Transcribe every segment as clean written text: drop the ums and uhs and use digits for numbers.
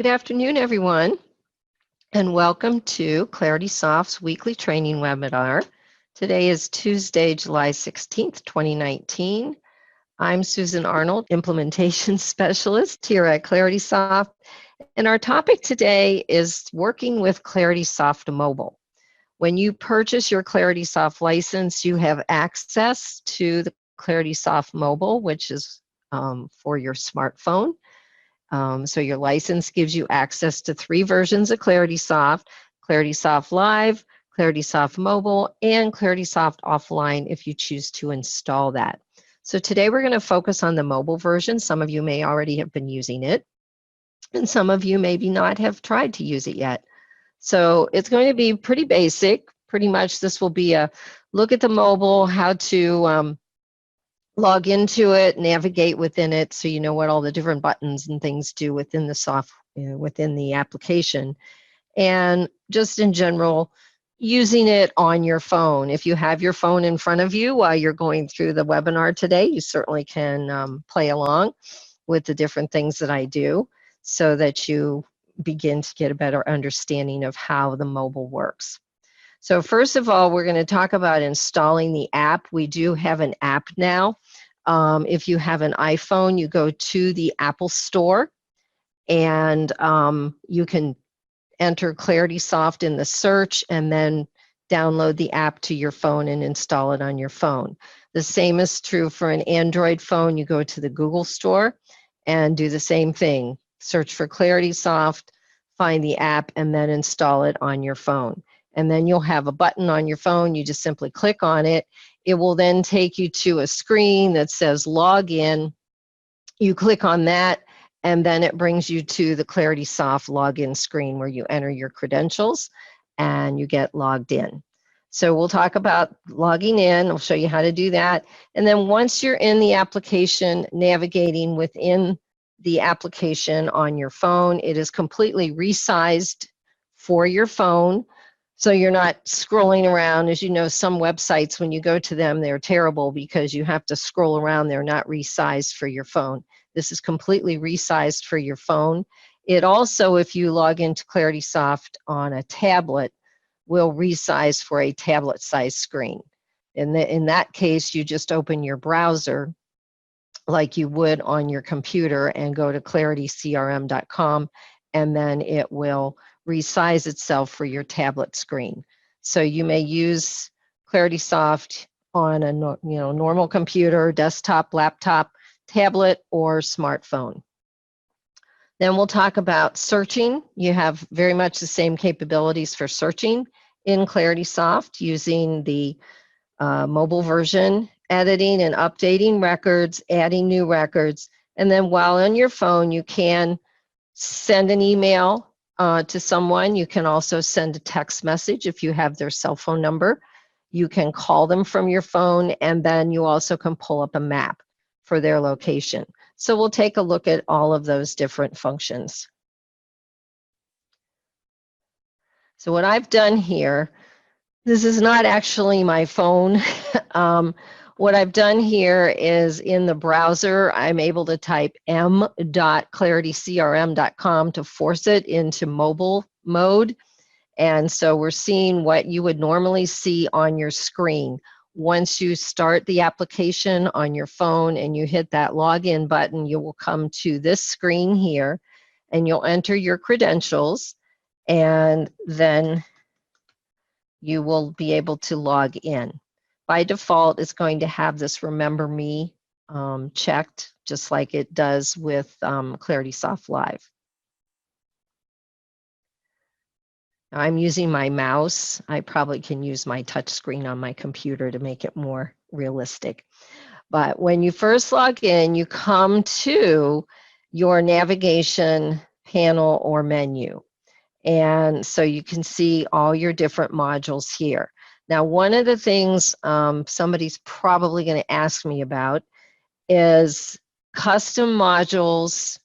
Good afternoon, everyone, and welcome to Claritysoft's weekly training webinar. Today is Tuesday, July 16th, 2019. I'm Susan Arnold, Implementation Specialist here at Claritysoft, and our topic today is working with Claritysoft Mobile. When you purchase your Claritysoft license, you have access to the Claritysoft Mobile, which is for your smartphone. So your license gives you access to 3 versions of Claritysoft: Claritysoft Live, Claritysoft Mobile, and Claritysoft Offline if you choose to install that. So today we're going to focus on the mobile version. Some of you may already have been using it, and some of you maybe not have tried to use it yet. So it's going to be pretty basic. Pretty much this will be a look at the mobile, how to log into it, navigate within it, so you know what all the different buttons and things do within the within the application, and just in general, using it on your phone. If you have your phone in front of you while you're going through the webinar today, you certainly can play along with the different things that I do, so that you begin to get a better understanding of how the mobile works. So first of all, we're going to talk about installing the app. We do have an app now. If you have an iPhone, you go to the Apple Store, and you can enter Claritysoft in the search and then download the app to your phone and install it on your phone. The same is true for an Android phone. You go to the Google Store and do the same thing. Search for Claritysoft, find the app, and then install it on your phone. And then you'll have a button on your phone. You just simply click on it. It will then take you to a screen that says log in. You click on that, and then it brings you to the Claritysoft login screen where you enter your credentials and you get logged in. So we'll talk about logging in. I'll show you how to do that. And then once you're in the application, navigating within the application on your phone, it is completely resized for your phone. So you're not scrolling around. As you know, some websites, when you go to them, they're terrible because you have to scroll around. They're not resized for your phone. This is completely resized for your phone. It also, if you log into Claritysoft on a tablet, will resize for a tablet-sized screen. In that case, you just open your browser like you would on your computer and go to claritycrm.com, and then it will resize itself for your tablet screen. So you may use Claritysoft on a normal computer, desktop, laptop, tablet, or smartphone. Then we'll talk about searching. You have very much the same capabilities for searching in Claritysoft using the mobile version, editing and updating records, adding new records, and then while on your phone, you can send an email to someone. You can also send a text message if you have their cell phone number. You can call them from your phone, and then you also can pull up a map for their location. So we'll take a look at all of those different functions. So what I've done here, this is not actually my phone. What I've done here is in the browser, I'm able to type m.claritycrm.com to force it into mobile mode. And so we're seeing what you would normally see on your screen. Once you start the application on your phone and you hit that login button, you will come to this screen here, and you'll enter your credentials, and then you will be able to log in. By default, it's going to have this Remember Me checked, just like it does with Claritysoft Live. Now, I'm using my mouse. I probably can use my touch screen on my computer to make it more realistic. But when you first log in, you come to your navigation panel or menu. And so you can see all your different modules here. Now, one of the things somebody's probably going to ask me about is custom modules.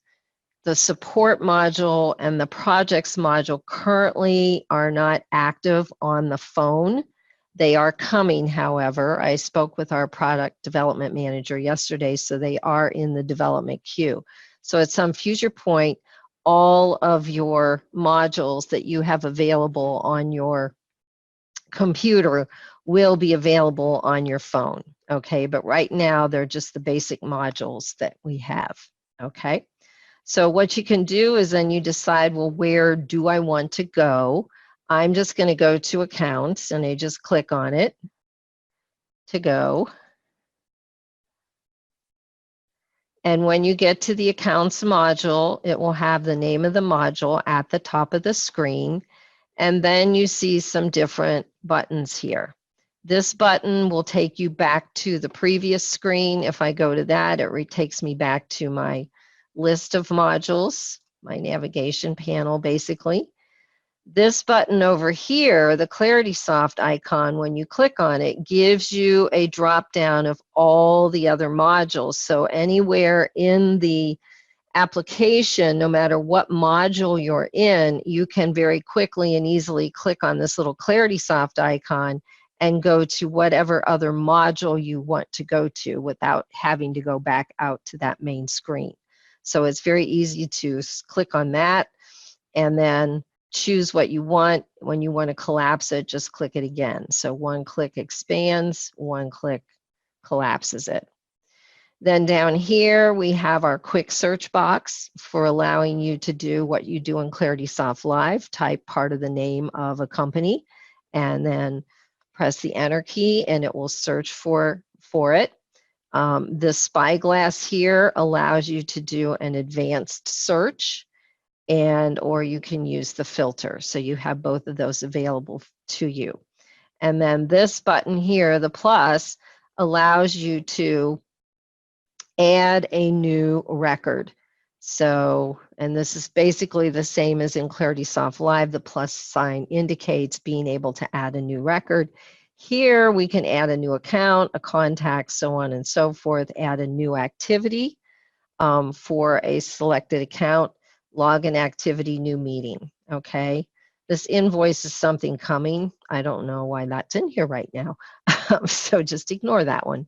The support module and the projects module currently are not active on the phone. They are coming, however. I spoke with our product development manager yesterday, so they are in the development queue. So at some future point, all of your modules that you have available on your computer will be available on your phone, okay? But right now, they're just the basic modules that we have, okay? So what you can do is then you decide, well, where do I want to go? I'm just going to go to accounts, and I just click on it to go. And when you get to the accounts module, it will have the name of the module at the top of the screen. And then you see some different buttons here. This button will take you back to the previous screen. If I go to that, it takes me back to my list of modules, my navigation panel, basically. This button over here, the Claritysoft icon, when you click on it, gives you a drop down of all the other modules. So anywhere in the application, no matter what module you're in, you can very quickly and easily click on this little Claritysoft icon and go to whatever other module you want to go to without having to go back out to that main screen. So it's very easy to click on that and then choose what you want. When you want to collapse it, just click it again. So one click expands, one click collapses it. Then down here, we have our quick search box for allowing you to do what you do in Claritysoft Live, type part of the name of a company, and then press the enter key, and it will search for it. This spyglass here allows you to do an advanced search, or you can use the filter. So you have both of those available to you. And then this button here, the plus, allows you to add a new record. So, and this is basically the same as in Claritysoft Live. The plus sign indicates being able to add a new record. Here we can add a new account, a contact, so on and so forth, add a new activity for a selected account, login activity, new meeting, okay? This invoice is something coming. I don't know why that's in here right now. So just ignore that one.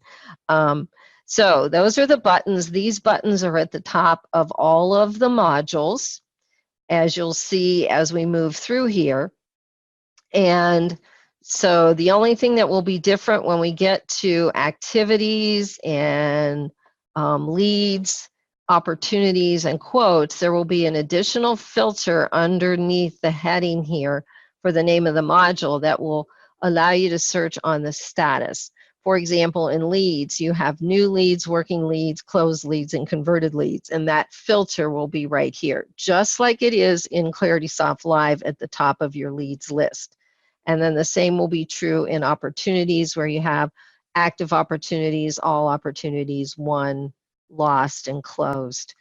So those are the buttons. These buttons are at the top of all of the modules, as you'll see as we move through here. And so the only thing that will be different when we get to activities and leads, opportunities, and quotes, there will be an additional filter underneath the heading here for the name of the module that will allow you to search on the status. For example, in leads, you have new leads, working leads, closed leads, and converted leads, and that filter will be right here, just like it is in Claritysoft Live at the top of your leads list. And then the same will be true in opportunities, where you have active opportunities, all opportunities, won, lost, and closed.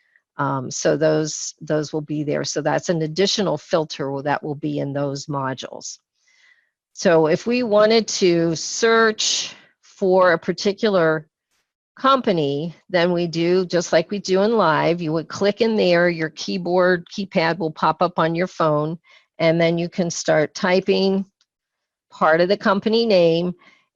So those will be there. So that's an additional filter that will be in those modules. So if we wanted to search for a particular company, then we do just like we do in Live. You would click in there, your keypad will pop up on your phone, and then you can start typing part of the company name,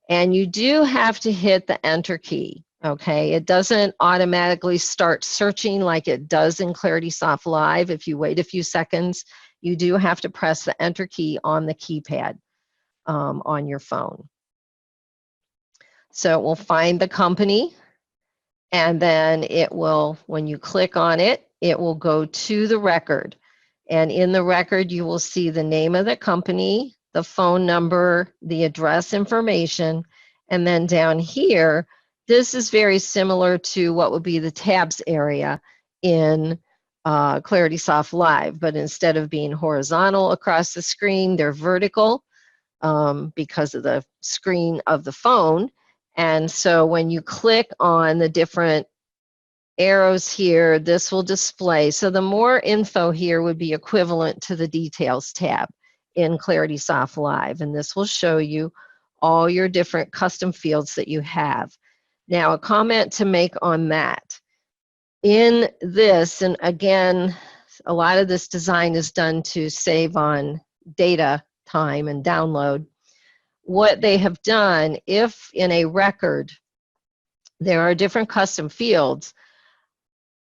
and you do have to hit the enter key, okay? It doesn't automatically start searching like it does in Claritysoft Live. If you wait a few seconds, you do have to press the enter key on the keypad on your phone. So it will find the company, and then it will, when you click on it, it will go to the record. And in the record, you will see the name of the company, the phone number, the address information, and then down here, this is very similar to what would be the tabs area in Claritysoft Live, but instead of being horizontal across the screen, they're vertical because of the screen of the phone. And so when you click on the different arrows here, this will display. So the more info here would be equivalent to the details tab in Claritysoft Live. And this will show you all your different custom fields that you have. Now, a comment to make on that. In this, and again, a lot of this design is done to save on data time and download. What they have done, if in a record there are different custom fields,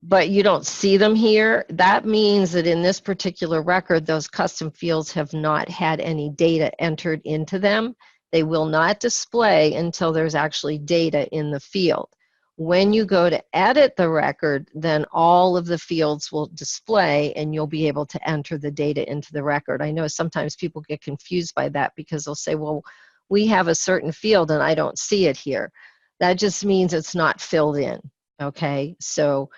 but you don't see them here, that means that in this particular record, those custom fields have not had any data entered into them. They will not display until there's actually data in the field. When you go to edit the record, then all of the fields will display and you'll be able to enter the data into the record. I know sometimes people get confused by that because they'll say, well, we have a certain field and I don't see it here. That just means it's not filled in, okay? So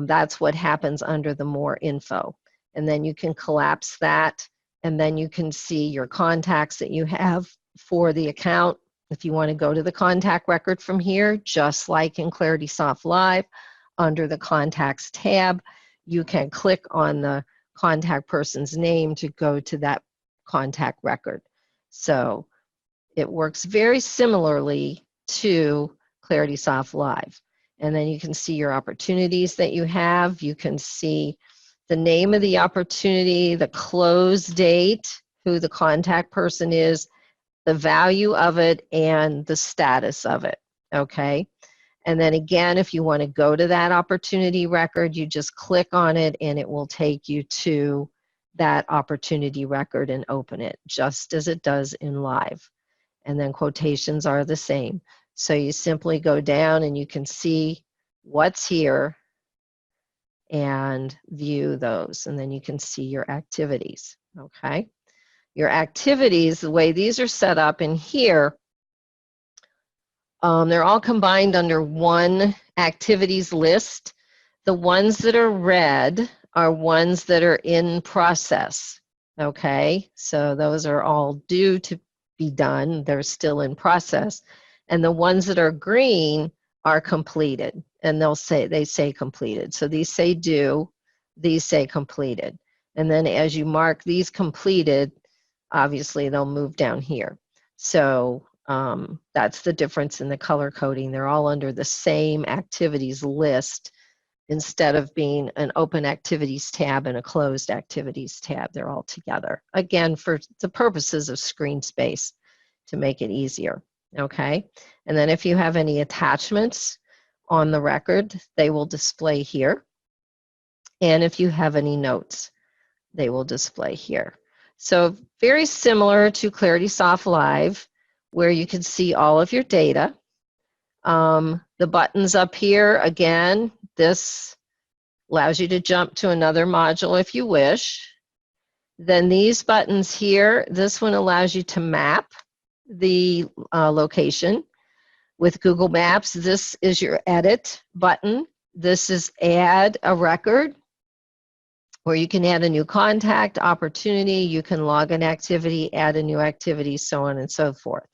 that's what happens under the more info. And then you can collapse that, and then you can see your contacts that you have for the account. If you want to go to the contact record from here, just like in Claritysoft Live, under the Contacts tab, you can click on the contact person's name to go to that contact record. So it works very similarly to Claritysoft Live. And then you can see your opportunities that you have. You can see the name of the opportunity, the close date, who the contact person is, the value of it, and the status of it, okay? And then again, if you want to go to that opportunity record, you just click on it and it will take you to that opportunity record and open it, just as it does in Live. And then quotations are the same. So you simply go down and you can see what's here and view those, and then you can see your activities, okay? Your activities, the way these are set up in here, they're all combined under one activities list. The ones that are red are ones that are in process, okay? So those are all due to be done. They're still in process. And the ones that are green are completed, and they say completed. So these say due, these say completed. And then as you mark these completed, obviously they'll move down here. So that's the difference in the color coding. They're all under the same activities list instead of being an open activities tab and a closed activities tab. They're all together. Again, for the purposes of screen space to make it easier, okay? And then if you have any attachments on the record, they will display here. And if you have any notes, they will display here. So very similar to Claritysoft Live, where you can see all of your data. The buttons up here, again, this allows you to jump to another module if you wish. Then these buttons here, this one allows you to map the location. With Google Maps, this is your edit button. This is add a record, where you can add a new contact, opportunity, you can log an activity, add a new activity, so on and so forth.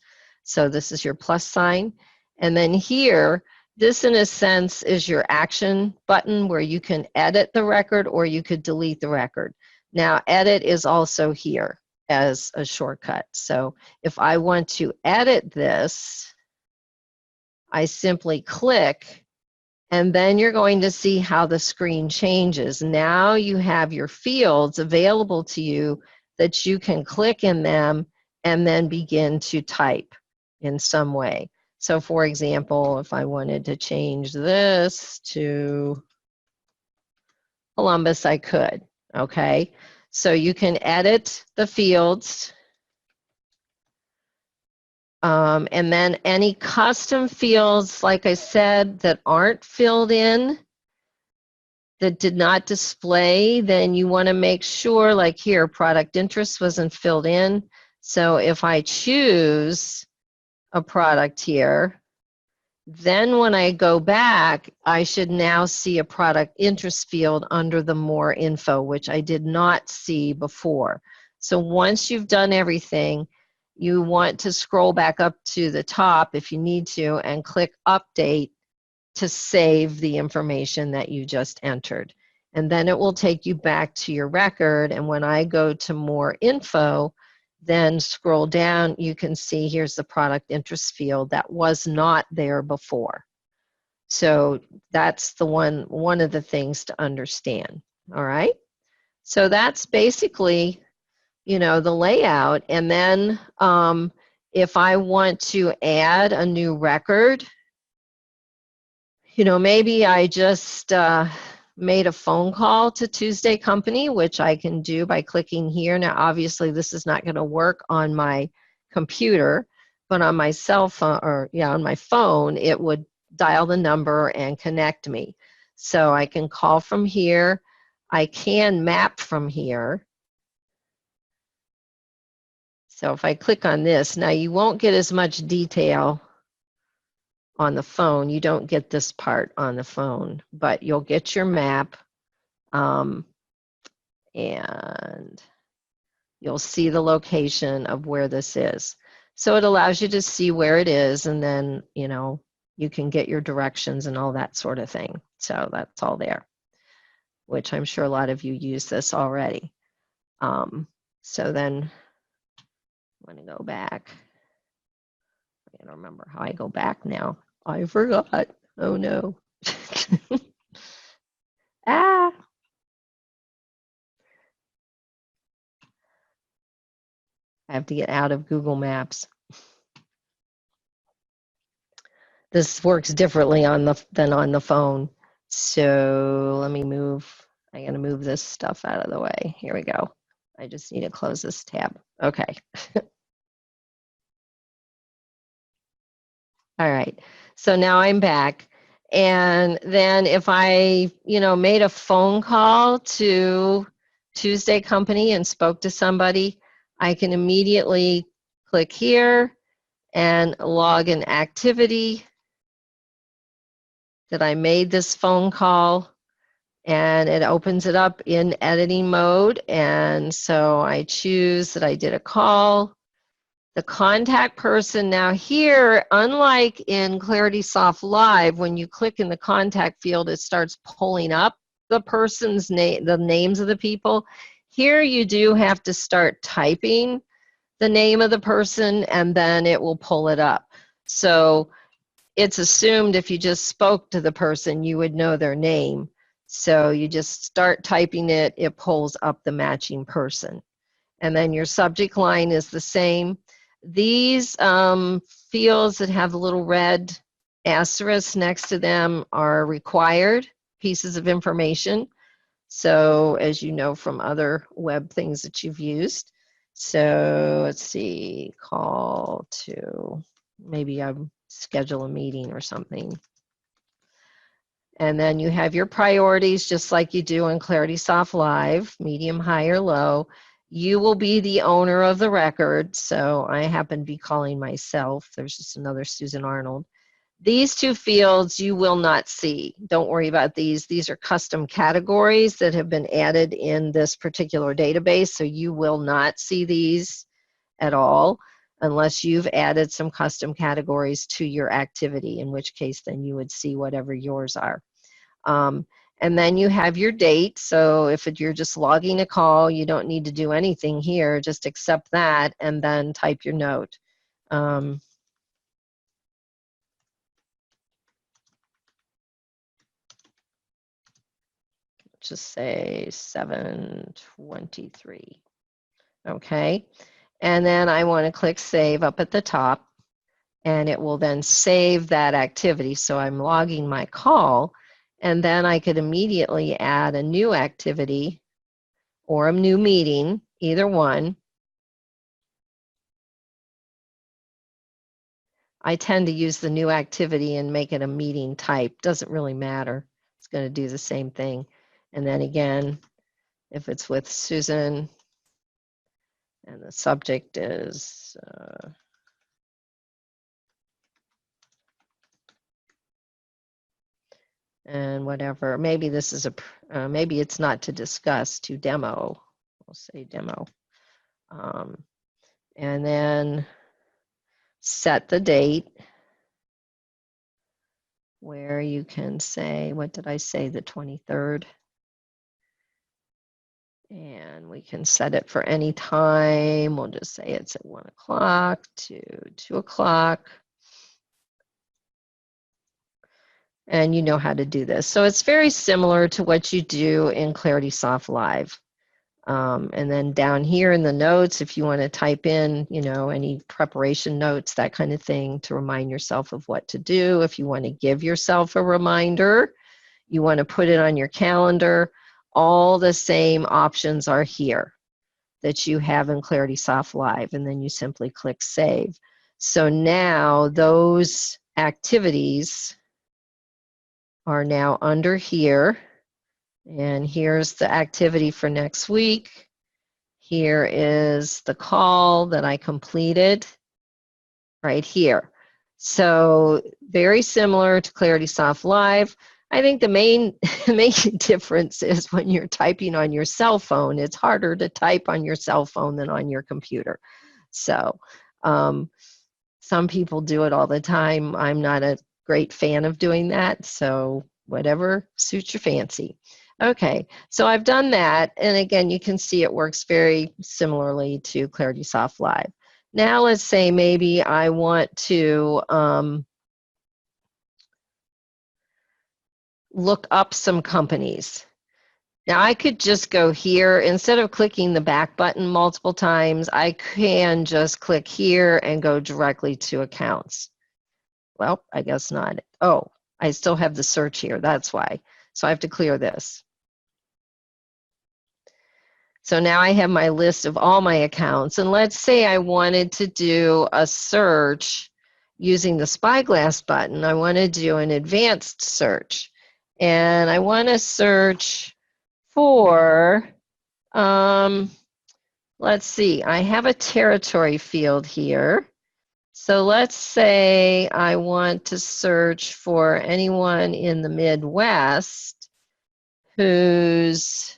So this is your plus sign. And then here, this in a sense is your action button where you can edit the record or you could delete the record. Now, edit is also here as a shortcut. So if I want to edit this, I simply click, and then you're going to see how the screen changes. Now you have your fields available to you that you can click in them and then begin to type in some way. So for example, if I wanted to change this to Columbus, I could, okay? So you can edit the fields. And then any custom fields, like I said, that aren't filled in, that did not display, then you want to make sure, like here, product interest wasn't filled in. So if I choose a product here, then when I go back, I should now see a product interest field under the more info, which I did not see before. So once you've done everything, you want to scroll back up to the top if you need to and click update to save the information that you just entered. And then it will take you back to your record. And when I go to more info, then scroll down, you can see here's the product interest field that was not there before. So that's the one of the things to understand. All right. So that's basically, you know, the layout. And then if I want to add a new record, you know, maybe I just made a phone call to Tuesday Company, which I can do by clicking here. Now, obviously, this is not going to work on my computer, but on my cell phone, or yeah, on my phone, it would dial the number and connect me. So I can call from here. I can map from here. So if I click on this, now you won't get as much detail on the phone. You don't get this part on the phone, but you'll get your map, and you'll see the location of where this is. So it allows you to see where it is, and then, you know, you can get your directions and all that sort of thing. So that's all there, which I'm sure a lot of you use this already. So then I'm going to go back. I don't remember how I go back now. I forgot. Oh no. Ah. I have to get out of Google Maps. This works differently on than on the phone. So let me move. I'm going to move this stuff out of the way. Here we go. I just need to close this tab. Okay. All right. So now I'm back. And then if I, you know, made a phone call to Tuesday Company and spoke to somebody, I can immediately click here and log an activity that I made this phone call, and it opens it up in editing mode. And so I choose that I did a call. The contact person now here, unlike in Claritysoft Live, when you click in the contact field, it starts pulling up the person's name, the names of the people. Here you do have to start typing the name of the person, and then it will pull it up. So it's assumed if you just spoke to the person, you would know their name. So you just start typing it, it pulls up the matching person. And then your subject line is the same. These fields that have a little red asterisk next to them are required pieces of information. So as you know from other web things that you've used. So let's see, call to, maybe I schedule a meeting or something. And then you have your priorities just like you do in Claritysoft Live, medium, high, or low. You will be the owner of the record. So I happen to be calling myself. There's just another Susan Arnold. These two fields you will not see. Don't worry about these. These are custom categories that have been added in this particular database. So you will not see these at all unless you've added some custom categories to your activity, in which case then you would see whatever yours are. And then you have your date. So if you're just logging a call, you don't need to do anything here. Just accept that and then type your note. Just say 7:23. Okay. And then I want to click save up at the top, and it will then save that activity. So I'm logging my call, and then I could immediately add a new activity or a new meeting, either one. I tend to use the new activity and make it a meeting type. Doesn't really matter. It's going to do the same thing. And then again, if it's with Susan and the subject is and whatever, maybe this is a maybe it's not to discuss, to demo. We'll say demo. And then set the date where you can say, what did I say, the 23rd? And we can set it for any time. We'll just say it's at 1 o'clock to 2 o'clock. And you know how to do this. So it's very similar to what you do in Claritysoft Live. And then down here in the notes, if you want to type in, you know, any preparation notes, that kind of thing, to remind yourself of what to do. If you want to give yourself a reminder, you want to put it on your calendar, all the same options are here that you have in Claritysoft Live, and then you simply click Save. So now those activities are now under here, and here's the activity for next week. Here is the call that I completed right here. So very similar to Claritysoft Live. I think the main difference is when you're typing on your cell phone, it's harder to type on your cell phone than on your computer. So some people do it all the time. I'm not a great fan of doing that, so whatever suits your fancy. Okay, so I've done that, and again, you can see it works very similarly to Claritysoft Live. Now let's say maybe I want to look up some companies. Now I could just go here, instead of clicking the back button multiple times, I can just click here and go directly to accounts. Well, I guess not. Oh, I still have the search here, that's why. So I have to clear this. So now I have my list of all my accounts, and let's say I wanted to do a search using the spyglass button. I want to do an advanced search, and I want to search for, let's see, I have a territory field here. So let's say I want to search for anyone in the Midwest whose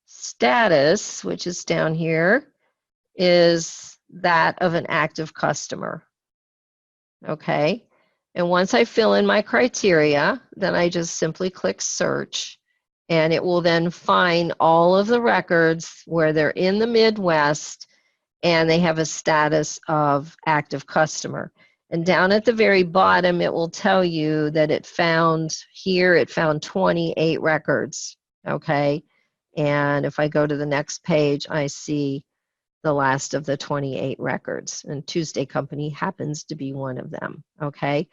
status, which is down here, is that of an active customer. Okay, and once I fill in my criteria, then I just simply click search, and it will then find all of the records where they're in the Midwest and they have a status of active customer. And down at the very bottom, it will tell you that it found 28 records, okay? And if I go to the next page, I see the last of the 28 records, and Tuesday Company happens to be one of them, okay?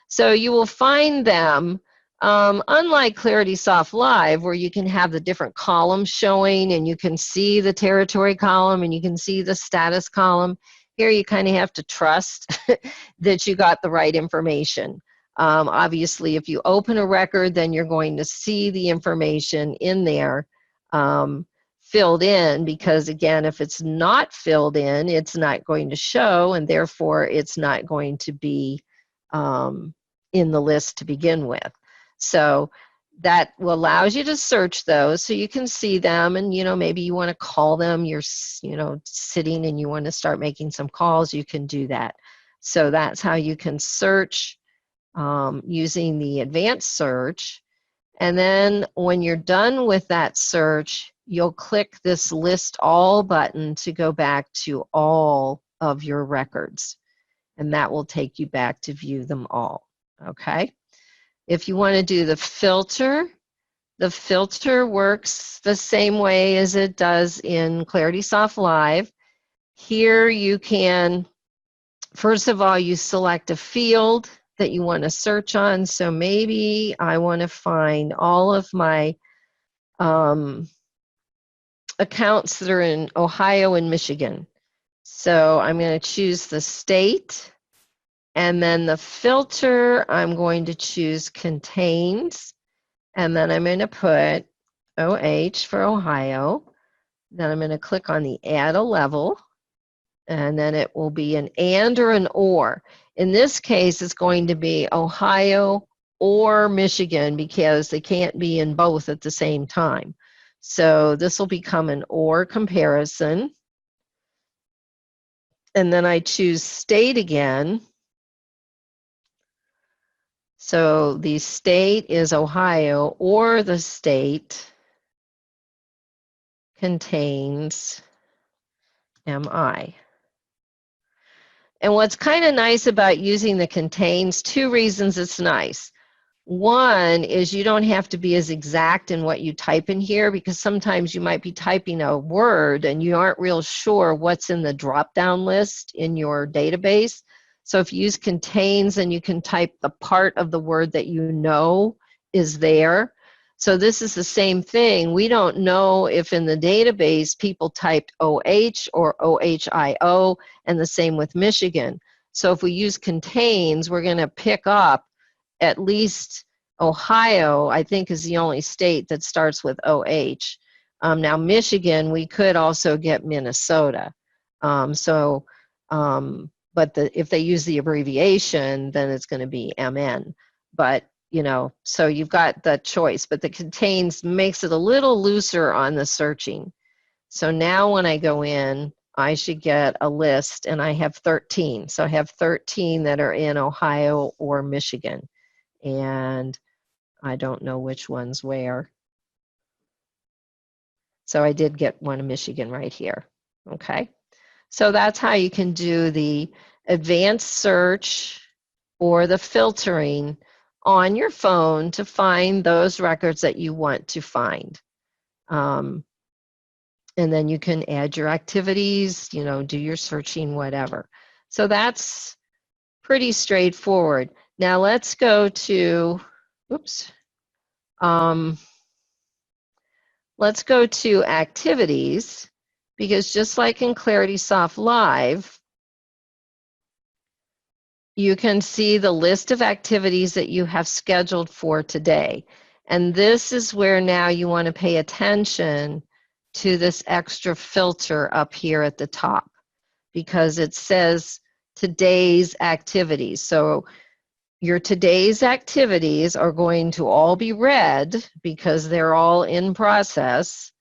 So you will find them, unlike Claritysoft Live, where you can have the different columns showing and you can see the territory column and you can see the status column. Here you kind of have to trust that you got the right information. Obviously, if you open a record, then you're going to see the information in there filled in, because again, if it's not filled in, it's not going to show, and therefore it's not going to be in the list to begin with. So that allows you to search those so you can see them, and maybe you want to call them, you're sitting and you want to start making some calls, you can do that. So that's how you can search using the advanced search. And then when you're done with that search, you'll click this list all button to go back to all of your records, and that will take you back to view them all, okay? If you want to do the filter works the same way as it does in Claritysoft Live. Here you can, first of all, you select a field that you want to search on. So maybe I want to find all of my accounts that are in Ohio and Michigan. So I'm going to choose the state, and then the filter, I'm going to choose contains, and then I'm going to put OH for Ohio. Then I'm going to click on the add a level, and then it will be an and or an or. In this case, it's going to be Ohio or Michigan, because they can't be in both at the same time. So this will become an or comparison. And then I choose state again. So the state is Ohio, or the state contains MI. And what's kind of nice about using the contains, two reasons it's nice. One is you don't have to be as exact in what you type in here, because sometimes you might be typing a word and you aren't real sure what's in the drop-down list in your database. So if you use contains, then you can type the part of the word that you know is there. So this is the same thing. We don't know if in the database people typed OH or OHIO, and the same with Michigan. So if we use contains, we're going to pick up at least Ohio, I think, is the only state that starts with OH. Now, Michigan, we could also get Minnesota. But if they use the abbreviation, then it's going to be MN. But, you know, so you've got the choice. But the contains makes it a little looser on the searching. So now when I go in, I should get a list, and I have 13. So I have 13 that are in Ohio or Michigan. And I don't know which one's where. So I did get one in Michigan right here. Okay. So that's how you can do the advanced search or the filtering on your phone to find those records that you want to find. And then you can add your activities, you know, do your searching, whatever. So that's pretty straightforward. Now let's go to, oops. Let's go to activities, because just like in Claritysoft Live, you can see the list of activities that you have scheduled for today. And this is where now you want to pay attention to this extra filter up here at the top, because it says today's activities. So your today's activities are going to all be red because they're all in process,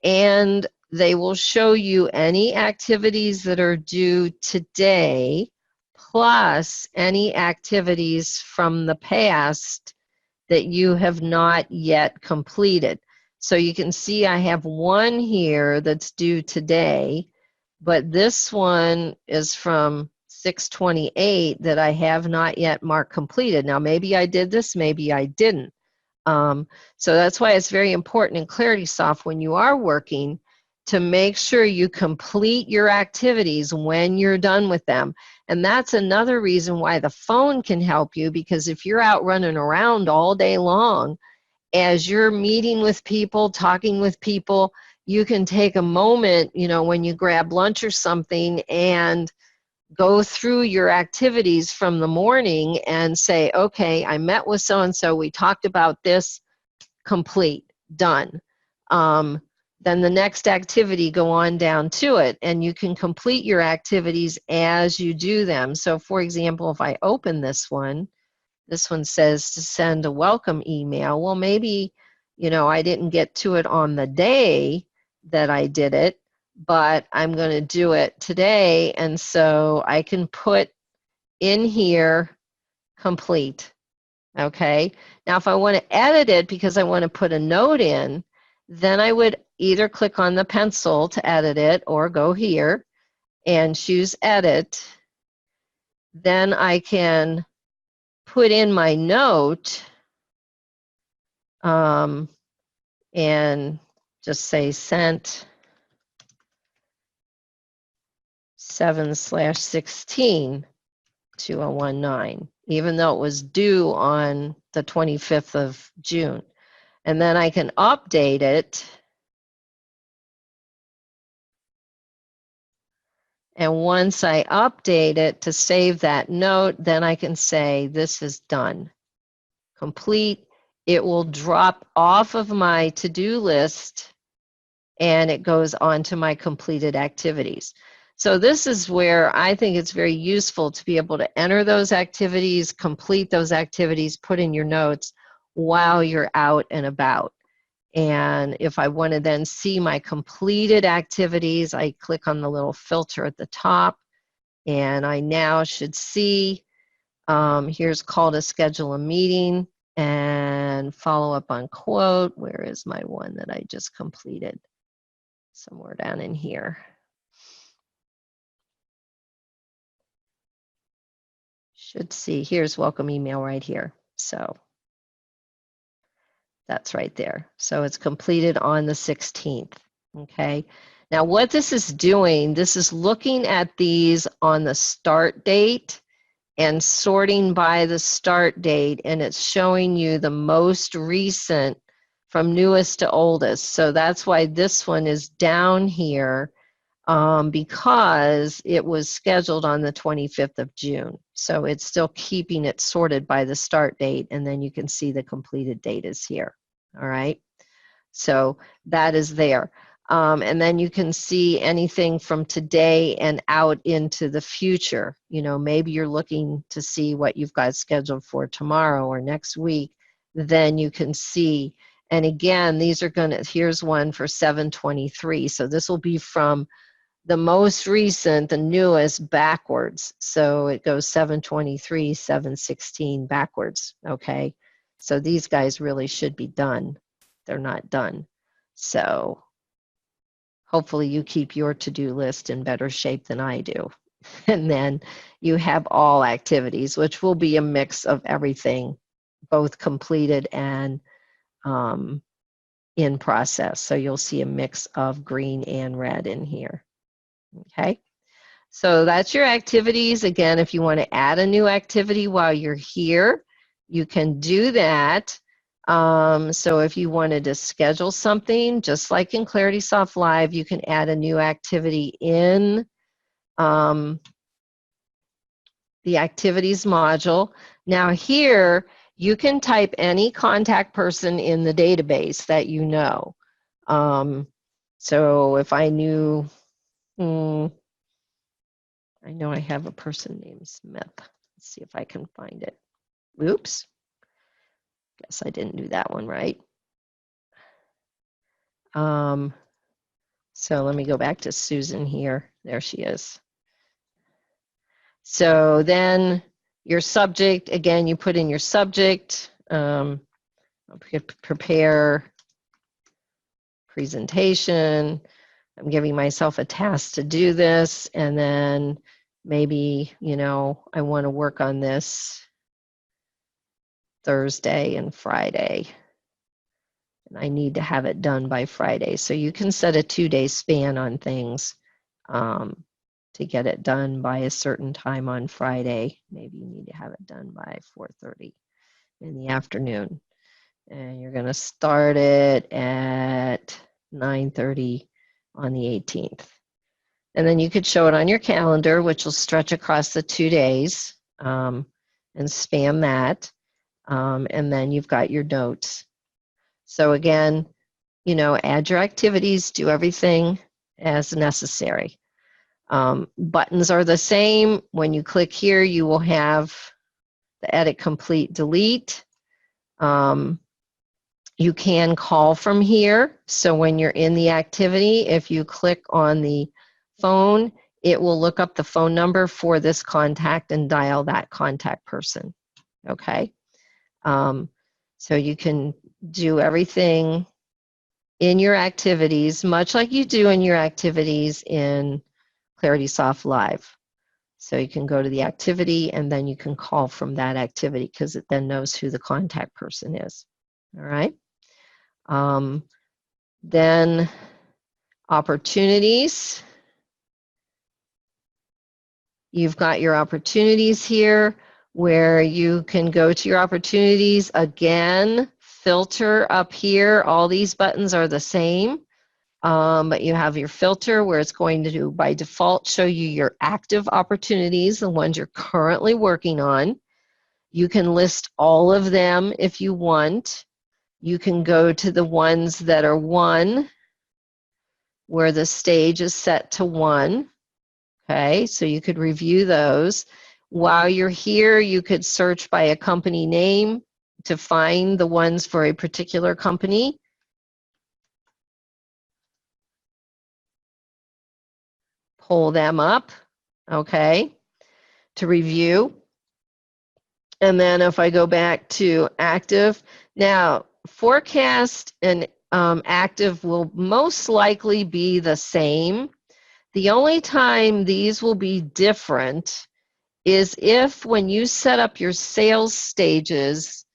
and they will show you any activities that are due today, plus any activities from the past that you have not yet completed. So you can see I have one here that's due today, but this one is from 6/28 that I have not yet marked completed. Now maybe I did this, maybe I didn't. So that's why it's very important in Claritysoft when you are working to make sure you complete your activities when you're done with them. And that's another reason why the phone can help you, because if you're out running around all day long, as you're meeting with people, talking with people, you can take a moment, you know, when you grab lunch or something and go through your activities from the morning and say, okay, I met with so-and-so, we talked about this, complete, done. Then the next activity, go on down to it, and you can complete your activities as you do them. So for example, if I open this one says to send a welcome email. Well, maybe, you know, I didn't get to it on the day that I did it, but I'm going to do it today. And so I can put in here complete. Okay. Now, if I want to edit it because I want to put a note in, then I would either click on the pencil to edit it or go here and choose edit. Then I can put in my note and just say sent 7/16 2019, even though it was due on the 25th of June. And then I can update it. And once I update it to save that note, then I can say this is done, complete. It will drop off of my to-do list and it goes on to my completed activities. So this is where I think it's very useful to be able to enter those activities, complete those activities, put in your notes while you're out and about. And if I want to then see my completed activities, I click on the little filter at the top, and I now should see, here's call to schedule a meeting and follow up on quote. Where is my one that I just completed? Somewhere down in here. Should see, here's welcome email right here. So that's right there. So it's completed on the 16th, okay? Now what this is doing, this is looking at these on the start date and sorting by the start date, and it's showing you the most recent from newest to oldest. So that's why this one is down here, because it was scheduled on the 25th of June. So it's still keeping it sorted by the start date, and then you can see the completed date is here. All right. So that is there. And then you can see anything from today and out into the future. You know, maybe you're looking to see what you've got scheduled for tomorrow or next week. Then you can see. And again, these are going to, here's one for 7/23. So this will be from the most recent, the newest, backwards. So it goes 7/23, 7/16 backwards. Okay. So these guys really should be done. They're not done. So hopefully you keep your to-do list in better shape than I do. And then you have all activities, which will be a mix of everything, both completed and in process. So you'll see a mix of green and red in here. Okay. So that's your activities. Again, if you want to add a new activity while you're here, you can do that. So if you wanted to schedule something, just like in Claritysoft Live, you can add a new activity in the activities module. Now here, you can type any contact person in the database that you know. So if I knew, I know I have a person named Smith. Let's see if I can find it. Oops. Guess I didn't do that one right. So let me go back to Susan here. There she is. So then your subject, again, you put in your subject, prepare presentation. I'm giving myself a task to do this, and then maybe, you know, I want to work on this Thursday and Friday. And I need to have it done by Friday. So you can set a 2-day span on things to get it done by a certain time on Friday. Maybe you need to have it done by 4:30 in the afternoon. And you're going to start it at 9:30 on the 18th. And then you could show it on your calendar, which will stretch across the 2 days, and span that. And then you've got your notes. So again, you know, add your activities, do everything as necessary. Buttons are the same. When you click here, you will have the edit, complete, delete. You can call from here. So when you're in the activity, if you click on the phone, it will look up the phone number for this contact and dial that contact person. Okay. So you can do everything in your activities, much like you do in your activities in Claritysoft Live. So you can go to the activity and then you can call from that activity because it then knows who the contact person is. All right. Then opportunities. You've got your opportunities here where you can go to your opportunities again, filter up here. All these buttons are the same, but you have your filter where it's going to, by default, show you your active opportunities, the ones you're currently working on. You can list all of them if you want. You can go to the ones that are 1, where the stage is set to 1. Okay, so you could review those. While you're here, you could search by a company name to find the ones for a particular company. Pull them up, okay, to review. And then if I go back to active, now forecast and active will most likely be the same. The only time these will be different is if when you set up your sales stages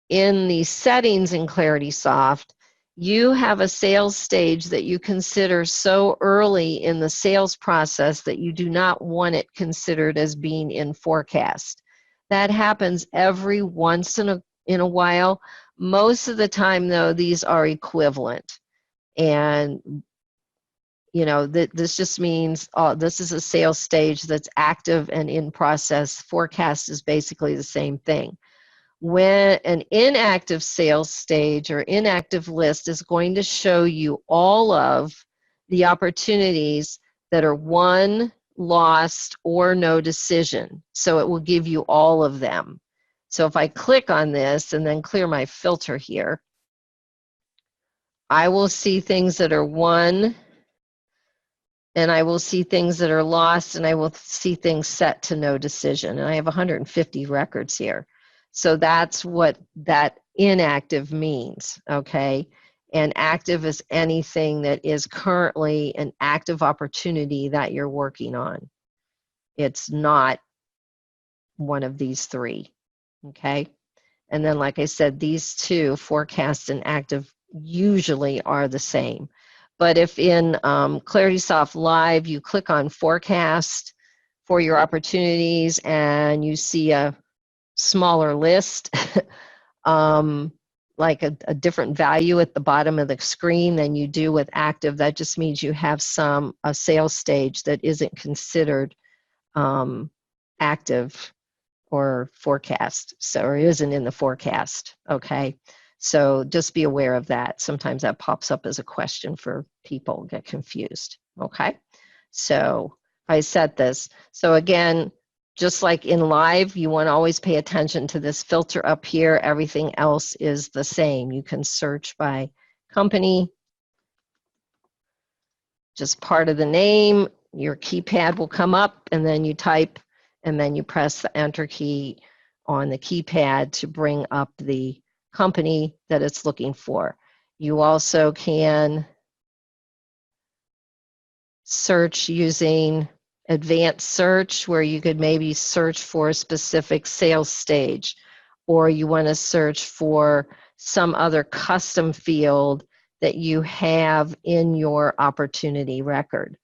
in the settings in Claritysoft, you have a sales stage that you consider so early in the sales process that you do not want it considered as being in forecast. That happens every once in a while. Most of the time, though, these are equivalent. And this just means this is a sales stage that's active and in process. Forecast is basically the same thing. When an inactive sales stage or inactive list is going to show you all of the opportunities that are won, lost, or no decision. So it will give you all of them. So if I click on this and then clear my filter here, I will see things that are won, and I will see things that are lost, and I will see things set to no decision. And I have 150 records here. So that's what that inactive means, okay? And active is anything that is currently an active opportunity that you're working on. It's not one of these three, okay? And then, like I said, these two, forecast and active, usually are the same. But if in Claritysoft Live, you click on forecast for your opportunities and you see a smaller list, like a different value at the bottom of the screen than you do with active, that just means you have a sales stage that isn't considered active or forecast, so or isn't in the forecast, okay? So just be aware of that. Sometimes that pops up as a question for people, get confused, okay? So I set this. So again, just like in live, you want to always pay attention to this filter up here. Everything else is the same. You can search by company, just part of the name, your keypad will come up, and then you type, and then you press the enter key on the keypad to bring up the company that it's looking for. You also can search using advanced search, where you could maybe search for a specific sales stage, or you want to search for some other custom field that you have in your opportunity record.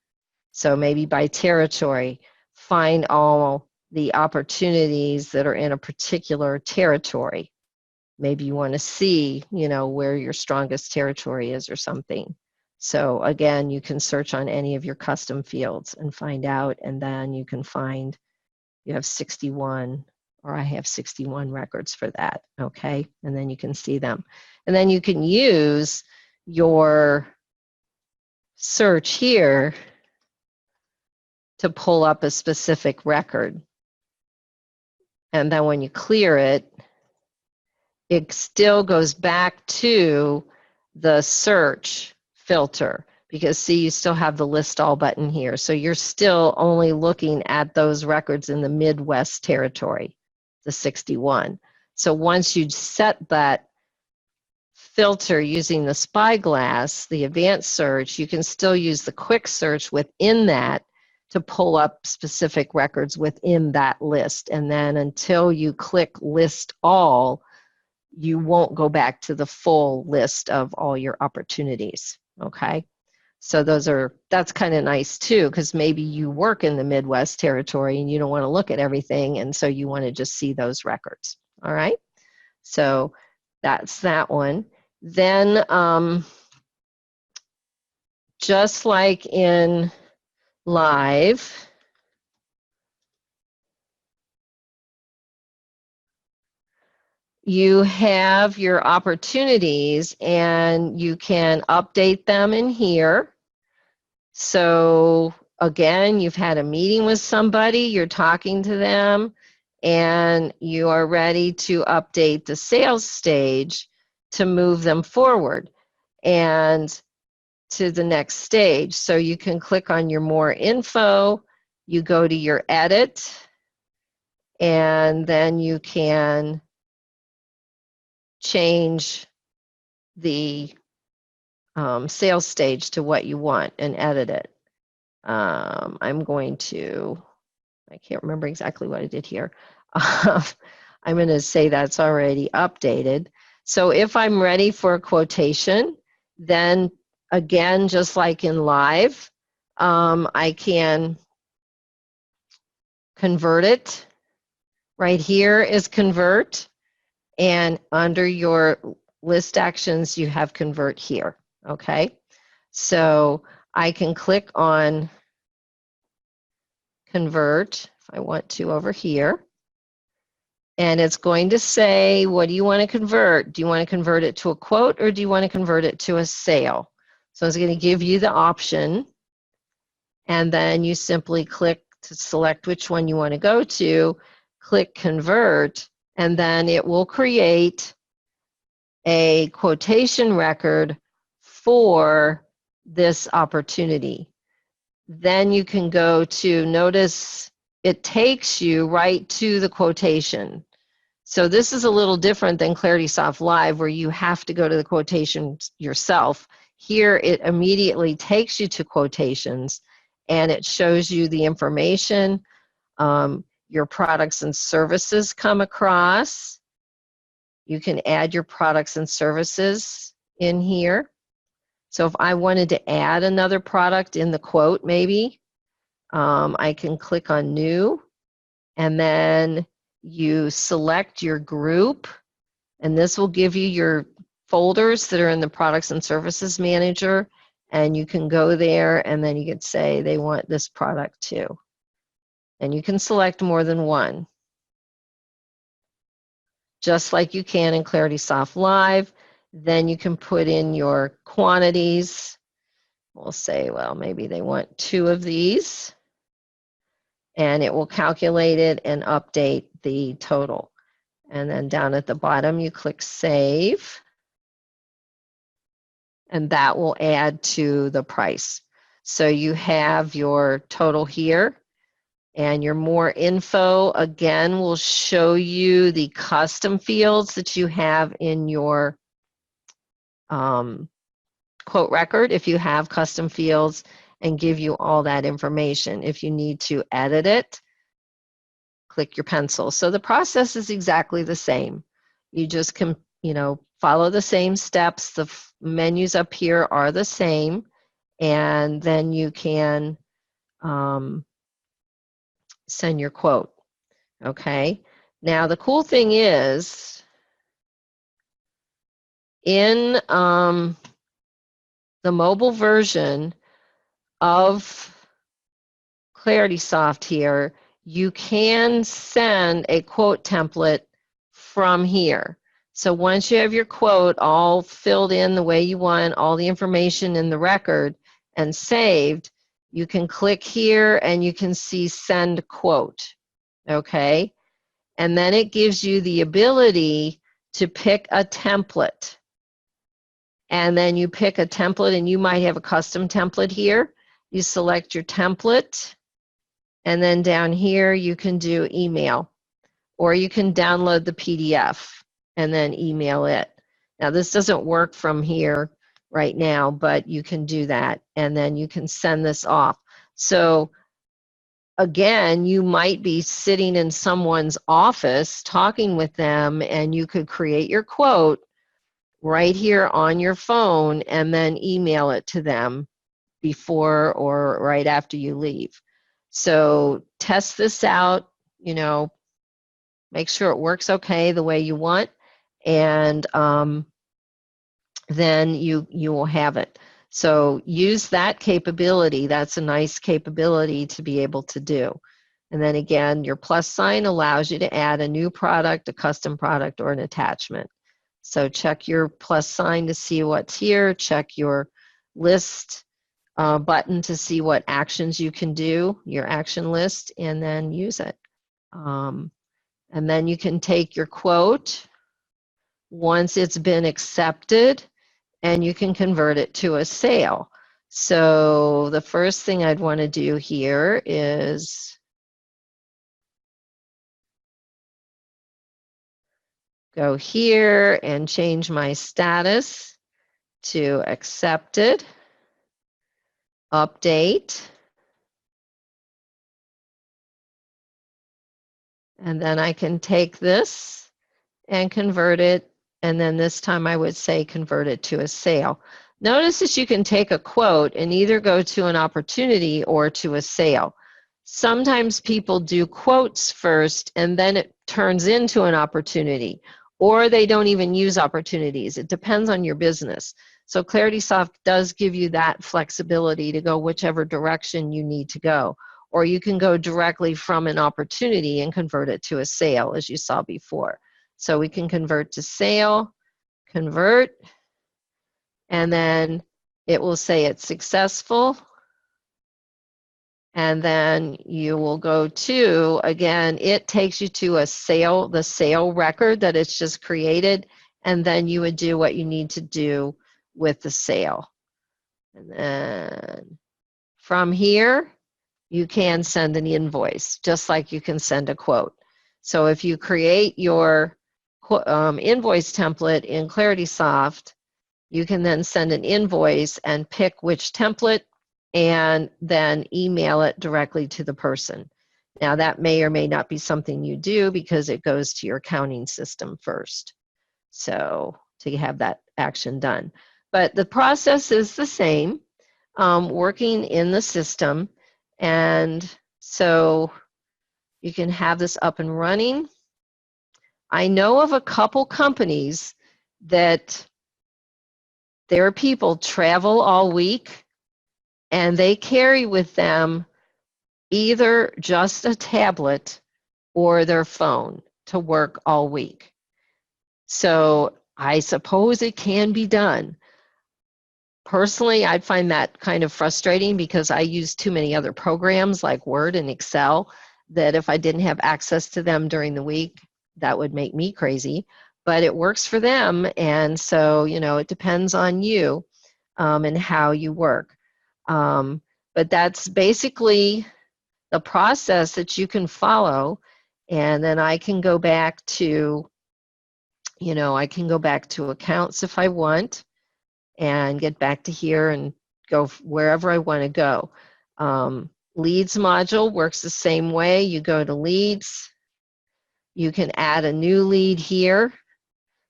So maybe by territory, find all the opportunities that are in a particular territory. Maybe you want to see, where your strongest territory is or something. So again, you can search on any of your custom fields and find out, and then you can find you have 61, or I have 61 records for that, okay? And then you can see them. And then you can use your search here to pull up a specific record. And then when you clear it, it still goes back to the search filter, because see, you still have the list all button here. So you're still only looking at those records in the Midwest territory, the 61. So once you set that filter using the spyglass, the advanced search, you can still use the quick search within that to pull up specific records within that list. And then until you click list all, you won't go back to the full list of all your opportunities, okay? So that's kind of nice too, because maybe you work in the Midwest territory and you don't want to look at everything, and so you want to just see those records, all right? So that's that one. Then just like in live, you have your opportunities and you can update them in here. So again, you've had a meeting with somebody, you're talking to them, and you are ready to update the sales stage to move them forward and to the next stage. So you can click on your more info, you go to your edit, and then you can change the sales stage to what you want and edit it. I'm going to, I can't remember exactly what I did here. I'm going to say that's already updated. So if I'm ready for a quotation, then again, just like in live, I can convert it Right here is convert, and under your list actions, you have convert here, okay? So I can click on convert if I want to over here. And it's going to say, what do you want to convert? Do you want to convert it to a quote or do you want to convert it to a sale? So it's going to give you the option. And then you simply click to select which one you want to go to, click convert, and then it will create a quotation record for this opportunity. Then you can go to, notice it takes you right to the quotation. So this is a little different than Claritysoft Live where you have to go to the quotations yourself. Here it immediately takes you to quotations and it shows you the information. Your products and services come across. You can add your products and services in here. So if I wanted to add another product in the quote maybe, I can click on new and then you select your group, and this will give you your folders that are in the products and services manager, and you can go there and then you can say they want this product too. And you can select more than one, just like you can in Claritysoft Live. Then you can put in your quantities. We'll say, well, maybe they want 2 of these, and it will calculate it and update the total. And then down at the bottom, you click Save, and that will add to the price. So you have your total here, and your more info, again, will show you the custom fields that you have in your quote record, if you have custom fields, and give you all that information. If you need to edit it, click your pencil. So the process is exactly the same. You just can, follow the same steps. The menus up here are the same, and then you can send your quote. Okay. Now the cool thing is, in the mobile version of Claritysoft here, you can send a quote template from here. So once you have your quote all filled in the way you want, all the information in the record and saved, you can click here and you can see send quote, okay? And then it gives you the ability to pick a template. And then you pick a template, and you might have a custom template here. You select your template, and then down here you can do email, or you can download the PDF and then email it. Now this doesn't work from here right now, but you can do that, and then you can send this off. So again, you might be sitting in someone's office talking with them, and you could create your quote right here on your phone and then email it to them before or right after you leave. So test this out, make sure it works okay the way you want, and then you will have it. So use that capability. That's a nice capability to be able to do. And then again, your plus sign allows you to add a new product, a custom product, or an attachment. So check your plus sign to see what's here. Check your list button to see what actions you can do, your action list, and then use it. And then you can take your quote once it's been accepted, and you can convert it to a sale. So the first thing I'd want to do here is go here and change my status to accepted, update, and then I can take this and convert it, and then this time I would say convert it to a sale. Notice that you can take a quote and either go to an opportunity or to a sale. Sometimes people do quotes first and then it turns into an opportunity, or they don't even use opportunities. It depends on your business. So Claritysoft does give you that flexibility to go whichever direction you need to go. Or you can go directly from an opportunity and convert it to a sale, as you saw before. So we can convert to sale, convert, and then it will say it's successful. And then you will go to, again, it takes you to a sale, the sale record that it's just created, and then you would do what you need to do with the sale. And then from here, you can send an invoice, just like you can send a quote. So if you create your invoice template in Claritysoft, you can then send an invoice and pick which template and then email it directly to the person. Now that may or may not be something you do because it goes to your accounting system first. So to have that action done. But the process is the same, working in the system. And so you can have this up and running. I know of a couple companies that their people travel all week and they carry with them either just a tablet or their phone to work all week. So I suppose it can be done. Personally, I'd find that kind of frustrating because I use too many other programs like Word and Excel that if I didn't have access to them during the week, that would make me crazy. But it works for them, and so, you know, it depends on you and how you work. But that's basically the process that you can follow, and then I can go back to, you know, I can go back to accounts if I want and get back to here and go wherever I want to go. Leads module works the same way. You go to leads, you can add a new lead here,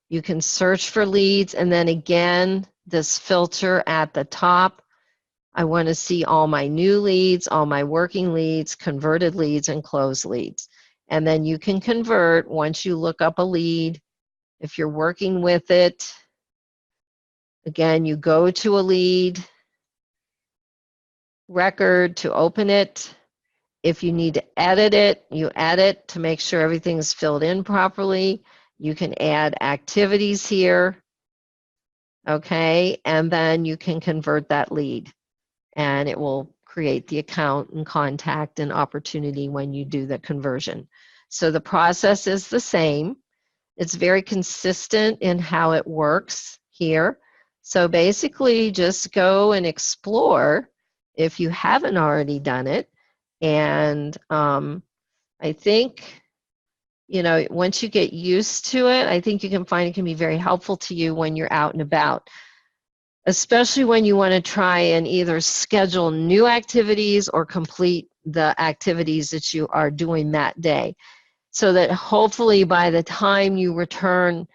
you can search for leads, and then again, this filter at the top, I want to see all my new leads, all my working leads, converted leads, and closed leads. And then you can convert once you look up a lead. If you're working with it, again, you go to a lead record to open it. If you need to edit it, you edit to make sure everything's filled in properly. You can add activities here, okay? And then you can convert that lead and it will create the account and contact and opportunity when you do the conversion. So the process is the same. It's very consistent in how it works here. So basically just go and explore if you haven't already done it. And I think, you know, once you get used to it, I think you can find it can be very helpful to you when you're out and about, especially when you want to try and either schedule new activities or complete the activities that you are doing that day. So that hopefully by the time you return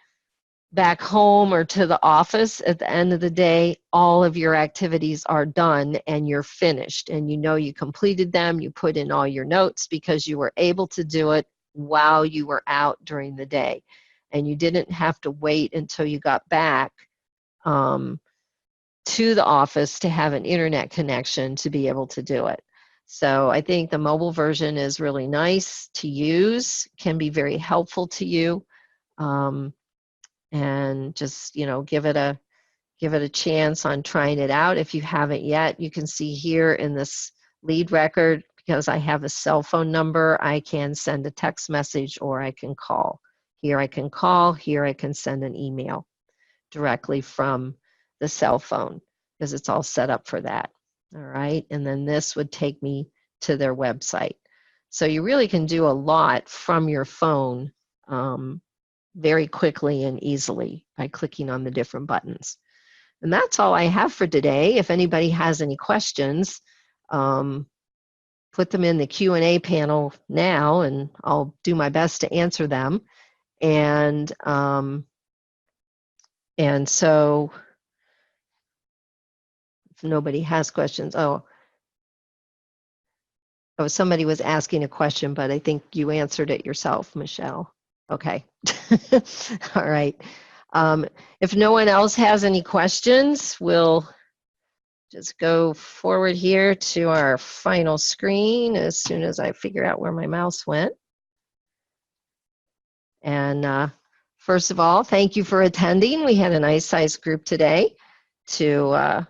back home or to the office at the end of the day, all of your activities are done and you're finished and you know you completed them, you put in all your notes because you were able to do it while you were out during the day. And you didn't have to wait until you got back to the office to have an internet connection to be able to do it. So I think the mobile version is really nice to use, can be very helpful to you. And just, you know, give it a chance on trying it out. If you haven't yet, you can see here in this lead record, because I have a cell phone number, I can send a text message or I can call. Here I can call, here I can send an email directly from the cell phone because it's all set up for that. All right, and then this would take me to their website. So you really can do a lot from your phone very quickly and easily by clicking on the different buttons. And that's all I have for today. If anybody has any questions, put them in the Q&A panel now, and I'll do my best to answer them. And so if nobody has questions, oh, Oh, somebody was asking a question, but I think you answered it yourself, Michelle. Okay. All right. If no one else has any questions, we'll just go forward here to our final screen as soon as I figure out where my mouse went. And first of all, thank you for attending. We had a nice sized group today to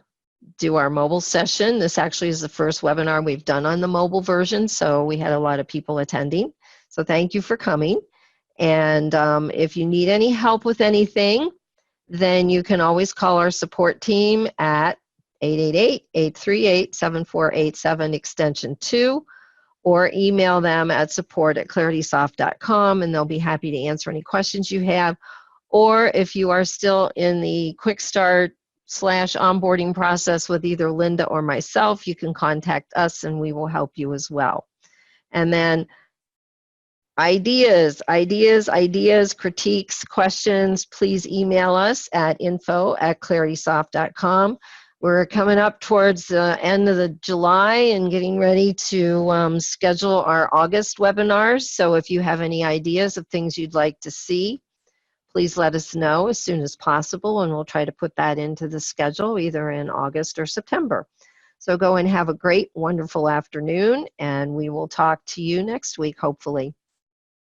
do our mobile session. This actually is the first webinar we've done on the mobile version, so we had a lot of people attending. So thank you for coming. And if you need any help with anything, then you can always call our support team at 888-838-7487 extension 2, or email them at support@claritysoft.com, and they'll be happy to answer any questions you have. Or if you are still in the quick start / onboarding process with either Linda or myself, you can contact us and we will help you as well. And then ideas, critiques, questions, please email us at info@claritysoft.com. We're coming up towards the end of the July and getting ready to schedule our August webinars. So if you have any ideas of things you'd like to see, please let us know as soon as possible, and we'll try to put that into the schedule either in August or September. So go and have a great, wonderful afternoon, and we will talk to you next week, hopefully.